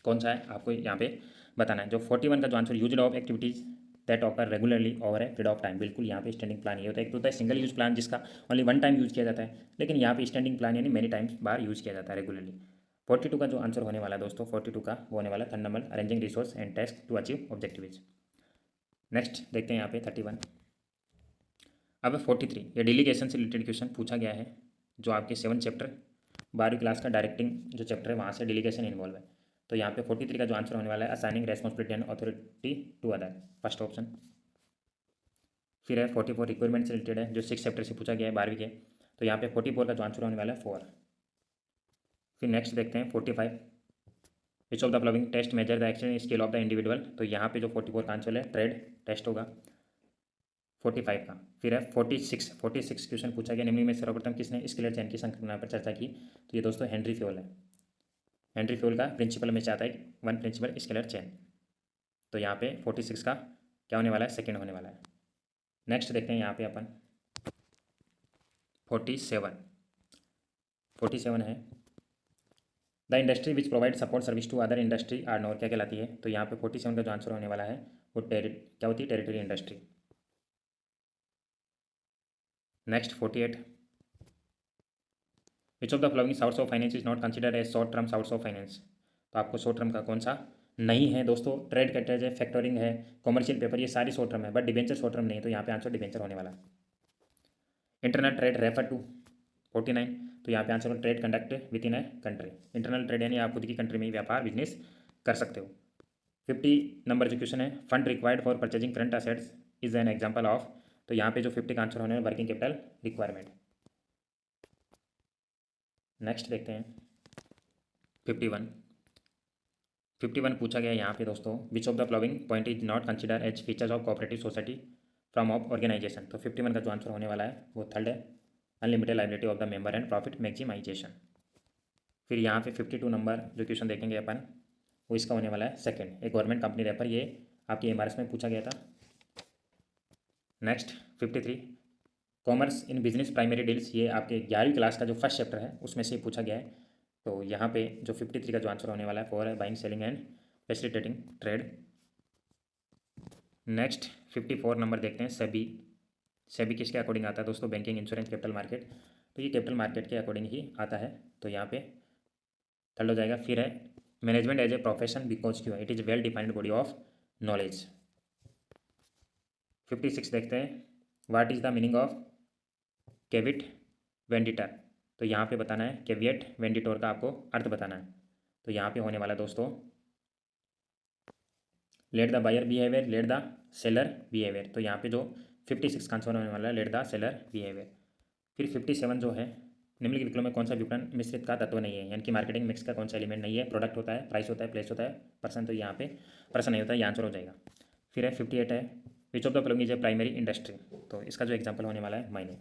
कौन सा है आपको यहाँ पे बताना है। जो 41 का जो answer, use of activities that occur regularly over a period of time. बिल्कुल यहाँ पे स्टैंडिंग प्लान ये होता है, एक तो होता है सिंगल यूज प्लान जिसका ओनली वन टाइम यूज किया जाता है, लेकिन यहाँ पे स्टैंडिंग प्लान यानी मेनी टाइम्स बार यूज किया जाता है रेगुलरली। 42 का जो आंसर होने वाला है दोस्तों, 42 का वो होने वाला third number, arranging resource and task to achieve objectives. Next देखते हैं यहाँ पे 31। अब 43 ये डेलीगेशन से रिलेटेड क्वेश्चन पूछा गया है, जो आपके 7 चैप्टर 12वीं क्लास का डायरेक्टिंग जो चैप्टर है वहाँ से डेलीगेशन इन्वॉल्व है। तो यहाँ पे 43 का जो आंसर होने वाला है, assigning responsibility and authority to other, first option. फिर है 44 रिक्वायरमेंट से रिलेटेड है, जो 6 चैप्टर से पूछा गया है 12वीं के, तो यहाँ पे 44 का जो आंसर होने वाला है 4। फिर नेक्स्ट देखते हैं 45, which of the following test measure the action skill of the individual. तो यहाँ पे जो 44 का आंसर है ट्रेड टेस्ट होगा 45 का। फिर है 46 क्वेश्चन पूछा गया, निम्न में सर्वप्रथम किसने स्केलर चेन की संकल्पना पर चर्चा की। तो ये दोस्तों हेनरी फ्योल है। हेनरी फ्योल का प्रिंसिपल में चाहता है वन प्रिंसिपल स्केलर चेन। तो यहाँ पे 46 का क्या होने वाला है, सेकेंड होने वाला है। नेक्स्ट देखते हैं यहाँ पे अपन 47 है the industry which provide support service to other industry are known, क्या कहलाती है। तो यहाँ पे 47 का जो आंसर होने वाला है वो क्या होती है, territory industry. Next 48, which of the following source of finance is not considered as short term source of finance. तो आपको शॉर्ट टर्म का कौन सा नहीं है दोस्तों, ट्रेड कैटेज है, फैक्टरिंग है, कॉमर्शियल पेपर, ये सारी शॉर्ट टर्म है, बट डिबेंचर शॉर्ट टर्म नहीं है। तो यहाँ पे आंसर डिबेंचर होने वाला है। इंटरनल ट्रेड रेफर टू 49, तो यहाँ पे आंसर हो trade conduct with in a country. Internal trade यानी आप खुद की कंट्री में ही व्यापार बिजनेस कर सकते हो। 50 नंबर जो क्वेश्चन है, fund required for purchasing current assets is an example of. तो यहाँ पे जो 50 का आंसर होने है वर्किंग कैपिटल रिक्वायरमेंट। नेक्स्ट देखते हैं 51 पूछा गया यहाँ पे दोस्तों, which of the following point is not consider as features of cooperative society from of organization. तो 51 का जो आंसर होने वाला है वो थर्ड है, unlimited liability of the member and profit maximization. फिर यहाँ पे 52 नंबर जो क्वेश्चन देखेंगे अपन वो इसका होने वाला है सेकंड, एक गवर्नमेंट कंपनी रेफर, ये आपके एमआरएस में पूछा गया था। Next 53, commerce in business primary deals, ये आपके 11वीं क्लास का जो फर्स्ट चैप्टर है उसमें से पूछा गया है। तो यहाँ पे जो 53 का जो आंसर होने वाला है 4 है, buying selling and facilitating trade. Next 54 number देखते हैं सेबी किसके अकॉर्डिंग आता है दोस्तों, बैंकिंग, इंश्योरेंस, कैपिटल मार्केट। तो ये कैपिटल मार्केट के अकॉर्डिंग ही आता है, तो यहाँ पे थर्ड हो जाएगा। फिर है management as a profession because क्यों, it is well defined body of knowledge. 56 देखते हैं, what is the meaning of caveat venditor. तो यहाँ पे बताना है कैविएट वेंडिटोर का आपको अर्थ बताना है। तो यहाँ पे होने वाला दोस्तों let the buyer behaviour, let the seller behaviour. तो यहाँ पे जो 56 का आंसर होने वाला है लेट द सेलर बिहेवियर। फिर 57 जो है, निम्नलिखित विकल्पों में कौन सा विपणन मिश्रित का तत्व नहीं है, यानी कि मार्केटिंग मिक्स का कौन सा एलिमेंट नहीं है। प्रोडक्ट होता है, प्राइस होता है, प्लेस होता है, पर्सन। तो यहाँ पे पर्सन नहीं होता है, ये आंसर हो जाएगा। फिर है 58 है, which of the following is a primary industry. तो इसका जो एग्जाम्पल होने वाला है माइनिंग।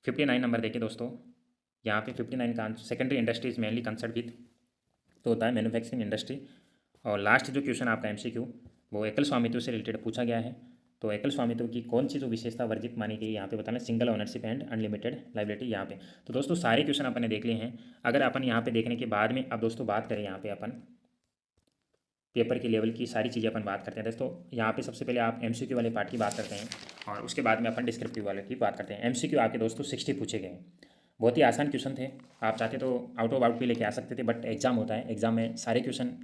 59 नंबर देखिए दोस्तों, यहाँ पे 59 का answer secondary industry is mainly concern with, तो होता है मैन्युफैक्चरिंग इंडस्ट्री। और लास्ट जो क्वेश्चन आपका एमसीक्यू वो एकल स्वामित्व से रिलेटेड पूछा गया है। तो एकल स्वामित्व की कौन सी जो विशेषता वर्जित मानी गई, यहाँ पे बताना single ownership and unlimited liability यहाँ पे। तो दोस्तों सारे क्वेश्चन अपन ने देख लिए हैं। अगर अपन यहाँ पे देखने के बाद में अब दोस्तों बात करें, यहाँ पे अपन पेपर की लेवल की सारी चीज़ें अपन बात करते हैं दोस्तों। यहाँ पे सबसे पहले आप एमसीक्यू वाले पार्ट की बात करते हैं और उसके बाद में अपन डिस्क्रिप्टिव वाले की बात करते हैं। एमसीक्यू आपके दोस्तों 60 पूछे गए, बहुत ही आसान क्वेश्चन थे। आप चाहते तो आउट ऑफ आउट भी लेके आ सकते थे, बट एग्जाम होता है, एग्जाम में सारे क्वेश्चन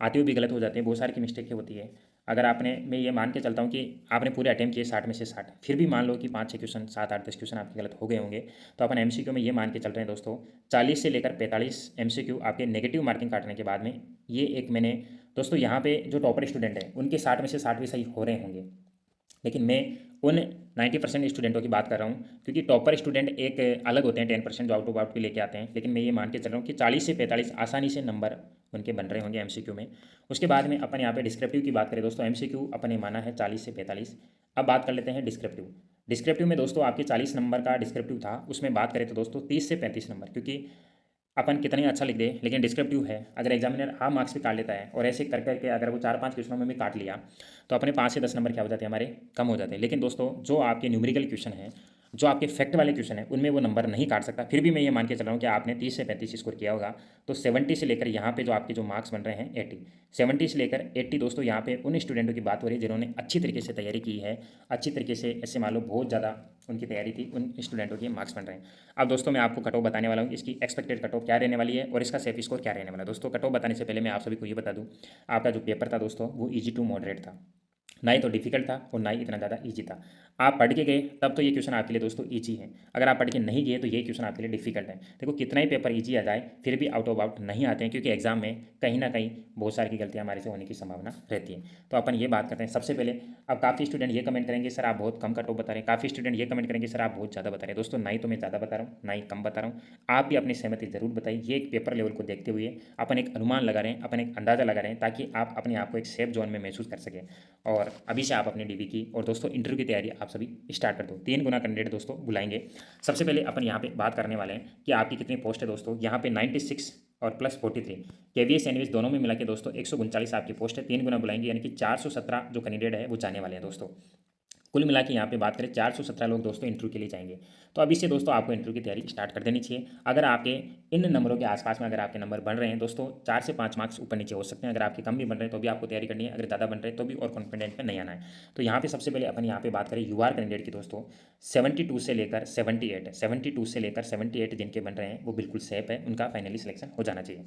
आते हुए भी गलत हो जाते हैं, बहुत सारी की मिस्टेक होती है। अगर आपने, मैं ये मान के चलता हूँ कि आपने पूरे अटैम्प्ट किए 60 में से 60, फिर भी मान लो कि 5-6 क्वेश्चन, 7-8-10 क्वेश्चन आपके गलत हो गए होंगे, तो अपन एमसीक्यू में ये मान के चल रहे हैं दोस्तों 40 से लेकर 45 एमसीक्यू आपके नेगेटिव मार्किंग काटने के बाद में, ये एक मैंने दोस्तों यहाँ पे जो टॉपर स्टूडेंट है उनके 60 में से 60 भी सही हो रहे होंगे, लेकिन मैं उन 90% स्टूडेंटों की बात कर रहा हूँ, क्योंकि टॉपर स्टूडेंट एक अलग होते हैं, 10% जो आउट ऑफ आउट भी लेके आते हैं। लेकिन मैं ये मान के चल रहा हूँ कि 40 से 45 आसानी से नंबर उनके बन रहे होंगे एमसीक्यू में। उसके बाद में अपन यहाँ पे डिस्क्रिप्टिव की बात करें दोस्तों, एमसीक्यू अपन ने माना है 40 से 45। अब बात कर लेते हैं डिस्क्रिप्टिव में दोस्तों आपके 40 नंबर का डिस्क्रिप्टिव था, उसमें बात करें तो दोस्तों 30 से 35 नंबर, क्योंकि अपन कितना ही अच्छा लिख दे लेकिन डिस्क्रिप्टिव है, अगर एग्जामिनर हाफ मार्क्स भी काट लेता है और ऐसे कर करके अगर वो 4-5 क्वेश्चनों में भी काट लिया तो अपने 5 से 10 नंबर क्या हो जाते हैं, हमारे कम हो जाते हैं। लेकिन दोस्तों जो आपके न्यूमेरिकल क्वेश्चन है, जो आपके फैक्ट वाले क्वेश्चन है, उनमें वो नंबर नहीं काट सकता। फिर भी मैं ये मान के चल रहा हूँ कि आपने 30 से 35 स्कोर किया होगा, तो 70 से लेकर यहाँ पे जो आपके जो मार्क्स बन रहे हैं 80, 70 से लेकर 80 दोस्तों यहाँ पे उन स्टूडेंटों की बात हो रही है जिन्होंने अच्छी तरीके से तैयारी की है, अच्छी तरीके से, ऐसे मान लो बहुत ज़्यादा उनकी तैयारी थी, उन स्टूडेंटों के मार्क्स बन रहे हैं। अब दोस्तों मैं आपको कट ऑफ बताने वाला हूँ, इसकी एक्सपेक्टेड कट ऑफ क्या रहने वाली है और इसका सेफ स्कोर क्या रहने वाला है। दोस्तों कट ऑफ बताने से पहले मैं आप सभी को ये बता दूँ, आपका जो पेपर था दोस्तों वो ईजी टू मॉडरेट था, ना ही तो डिफिकल्ट था और ना ही इतना ज़्यादा ईजी था। आप पढ़ के गए तब तो ये क्वेश्चन आपके लिए दोस्तों ईजी है, अगर आप पढ़ के नहीं गए तो ये क्वेश्चन आपके लिए डिफिकल्ट है। देखो कितना ही पेपर ईजी आ जाए फिर भी आउट ऑफ आउट नहीं आते हैं, क्योंकि एग्जाम में कहीं ना कहीं बहुत सारी की गलतियाँ हमारे से होने की संभावना रहती है। तो अपन ये बात करते हैं सबसे पहले। अब काफ़ी स्टूडेंट ये कमेंट करेंगे सर आप बहुत कम कट ऑफ बता रहे हैं, काफ़ी स्टूडेंट ये कमेंट करेंगे सर आप बहुत ज़्यादा बता रहे हैं। दोस्तों ना ही तो मैं ज़्यादा बता रहा हूँ ना ही कम बता रहा हूँ, आप भी अपनी सहमति जरूर बताइए। ये एक पेपर लेवल को देखते हुए अपन एक अनुमान लगा रहे हैं, अपन एक अंदाज़ा लगा रहे हैं, ताकि आप अपने आप को एक सेफ जोन में महसूस कर सकें। और अभी से आप अपने डीबी की और दोस्तों इंटरव्यू की तैयारी आप सभी स्टार्ट कर दो। 3 गुना कैंडिडेट दोस्तों बुलाएंगे। सबसे पहले अपन यहाँ पे बात करने वाले हैं कि आपकी कितनी पोस्ट है दोस्तों। यहाँ पे 96 और प्लस 43 केवीएस एनवीएस दोनों में मिला के दोस्तों 139 आपकी पोस्ट है। 3 गुना बुलाएंगे, यानी कि 417 जो कैंडिडेट है वो जाने वाले हैं दोस्तों। कुल मिला के यहाँ पे बात करें 417 लोग दोस्तों इंटरव्यू के लिए जाएंगे। तो अभी से दोस्तों आपको इंटरव्यू की तैयारी स्टार्ट कर देनी चाहिए। अगर आपके इन नंबरों के आसपास में अगर आपके नंबर बन रहे हैं दोस्तों, 4 से 5 मार्क्स ऊपर नीचे हो सकते हैं। अगर आपके कम भी बन रहे हैं तो भी आपको तैयारी करनी है, अगर ज़्यादा बन रहे हैं तो भी और कॉन्फिडेंट में नहीं आना है। तो यहाँ पे सबसे पहले अपन यहाँ पे बात करें यूआर कैंडिडेट की दोस्तों, 72 से लेकर 78 है, 72 से लेकर 78 जिनके बन रहे हैं वो बिल्कुल सेफ है, उनका फाइनली सिलेक्शन हो जाना चाहिए।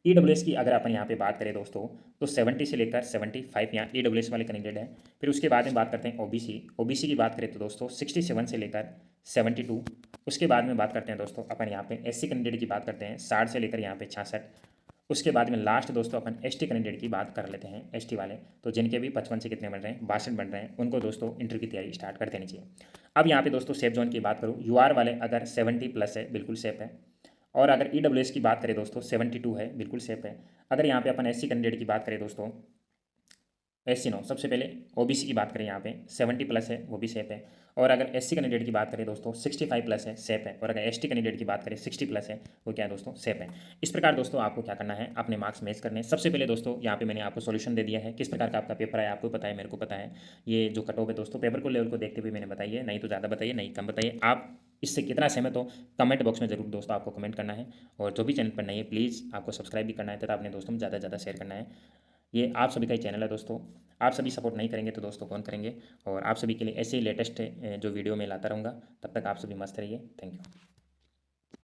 ईडब्ल्यूएस की अगर अपन यहाँ पे बात करें दोस्तों, तो 70 से लेकर 75 यहाँ ईडब्ल्यूएस वाले कैंडिडेट हैं। फिर उसके बाद में बात करते हैं ओबीसी की बात करें तो दोस्तों 67 से लेकर 72। उसके बाद में बात करते हैं दोस्तों अपन यहाँ पे एससी कैंडिडेट की बात करते हैं 60 से लेकर यहाँ पे 66। उसके बाद में लास्ट दोस्तों अपन एसटी कैंडिडेट की बात कर लेते हैं। एसटी वाले तो जिनके भी 55 से कितने बन रहे हैं, 62 बन रहे हैं, उनको दोस्तों इंटरव्यू की तैयारी स्टार्ट कर देनी चाहिए। अब यहाँ पे दोस्तों सेफ जोन की बात करूँ, यूआर वाले अगर 70 प्लस है बिल्कुल सेफ है। और अगर ईडब्ल्यूएस की बात करें दोस्तों 72 है, बिल्कुल सेफ है। अगर यहाँ पे अपन एससी कैंडिडेट की बात करें दोस्तों, एससी नो सबसे पहले ओबीसी की बात करें यहाँ पे 70 प्लस है वो भी सेफ है। और अगर एससी कैंडिडेट की बात करें दोस्तों 65 प्लस है, सेफ है। और अगर एसटी कैंडिडेट की बात करें 60 प्लस है, वो क्या है दोस्तों, सेफ है। इस प्रकार दोस्तों आपको क्या करना है, अपने मार्क्स मैच करने हैं। सबसे पहले दोस्तों यहाँ पे मैंने आपको सोल्यूशन दे दिया है, किस प्रकार का आपका पेपर है आपको पता है, मेरे को पता है। ये जो कट ऑफ है दोस्तों पेपर को लेवल को देखते हुए मैंने बताइए, नहीं तो ज़्यादा बताइए नहीं कम बताइए। आप इससे कितना सहमत हो कमेंट बॉक्स में जरूर दोस्तों आपको कमेंट करना है। और जो भी चैनल पर नहीं है प्लीज़ आपको सब्सक्राइब भी करना है तथा अपने दोस्तों में ज़्यादा से ज़्यादा शेयर करना है। ये आप सभी का ही चैनल है दोस्तों, आप सभी सपोर्ट नहीं करेंगे तो दोस्तों कौन करेंगे। और आप सभी के लिए ऐसे ही लेटेस्ट जो वीडियो मैं लाता रहूँगा, तब तक आप सभी मस्त रहिए। Thank you.